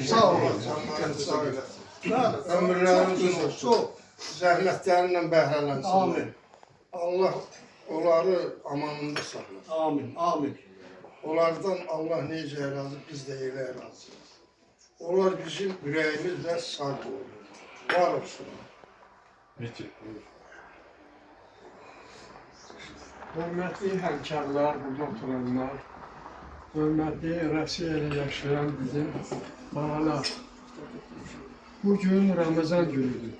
Sağ olasın. Sağ olasın. Ömürleriniz uzun. Çok zəhmətlərindən bəhrələnsinlər. Amin. Allah onları amanında saxlasın. Amin. Amin. Onlardan Allah necə razı, biz də elə razı. Onlar bizim ürəyimizlə sağ olur. Var olsun. Hörmətli həmkarlar, burada oturanlar, hörmətli Rusiyada yaşayan bizim balalar. Bugün Ramazan günüdür.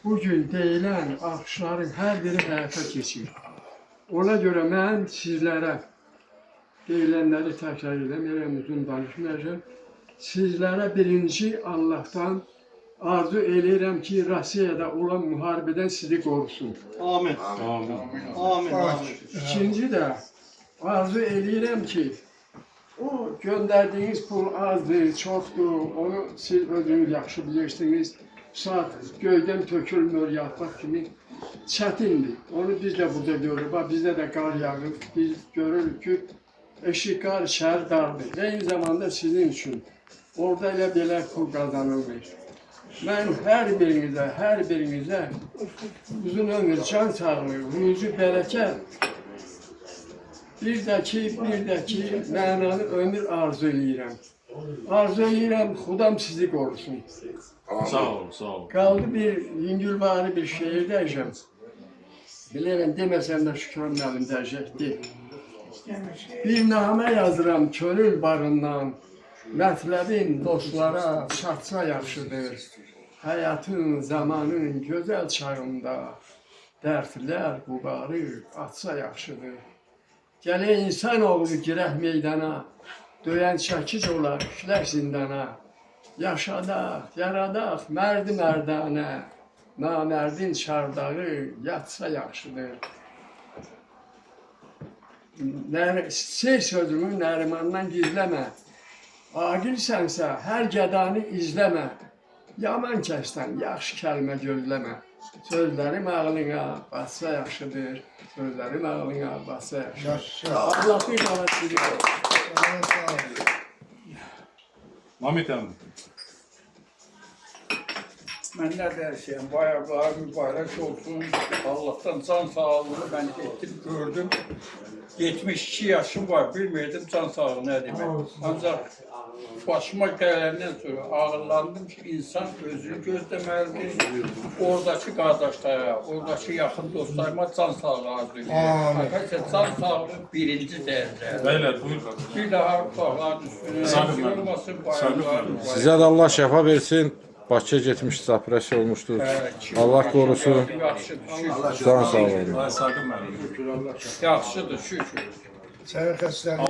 Bugün deyilən axşların hər biri həyata keçir. Ona görə mən sizlərə deyilənləri təkrar edəm, uzun danışmayacağım. Sizlərə birinci Allah'tan arzu edirəm ki, Rusiyada olan müharibədən sizi qorusun. Amin. Amin. Amin. Amin. İkinci də arzu edirəm ki, o göndərdiyiniz pul azdır, çoxdur, onu siz özünüz yaxşı bilirsiniz. Saat göydən tökülmür, yatmaq kimi çətindir. Onu biz də burada görürük. Bizdə də qar yağır. Biz görürük ki, eşik qar, şəhər dardır. Eyni zamanda sizin üçün orada elə belə pul qazanılır. Mən hər birinizə uzun ömür, can sağlığı, ruzu, bərəkət, bir də ki, mənalı ömür arzu edirəm. Arzu edirəm, Xudam sizi qorusun. Sağ olun, sağ olun. Qaldı bir yüngülvari bir şehirdəyəcəm. Bilirəm, deməsəm də Şükran müəllim dəyəcəkdir. Bir namə yazıram könül barından, mətləbin dostlara çatsa yaxşıdır. Həyatın, zamanın gözəl çağında, dərdlər qubarı atsa yaxşıdır. Gələk insanoğlu girək meydana, döyən çəkic olar, işlər zindana. Yaşadaq, yaradaq, mərdi mərdanə, namərdin çardağı yatsa yaxşıdır. Sey sözümü Nərimandan gizləmə, aqilsənsə hər gədanı izləmə, yaman kəsdən yaxşı kəlmə gözləmə. Sözlərim ağlına batsa yaxşıdır, sözlərim ağlına batsa yaxşıdır. Allah'ın qarasıdır. Mehmet Hanım. Mən nə deyəcəyəm, bayaqlar mübarək olsun. Allah'tan can sağlığını mən etdim, gördüm. 72 yaşım var, bilmirdim can sağlığı nə demək. Ancaq başıma gələndən sonra ağırlandım ki, insan özünü gözləməlidir. Oradakı qardaşlara, oradakı yaxın dostlarıma can sağlığı arzu edirəm. Arkadaşlar, can sağlığı birinci dərəcə. Beyler buyurun. Bir daha ufaqların üstüne olmasın, bayaqlar. Sizə də Allah şəfa versin. Bakıya getmişsiniz, operasiya olmuşdur. Allah qorusun. Yaxşıdır, şükür. Can sağ olun. Sakın ben. Yaxşıdır, şükür. Sənin xəstəliyin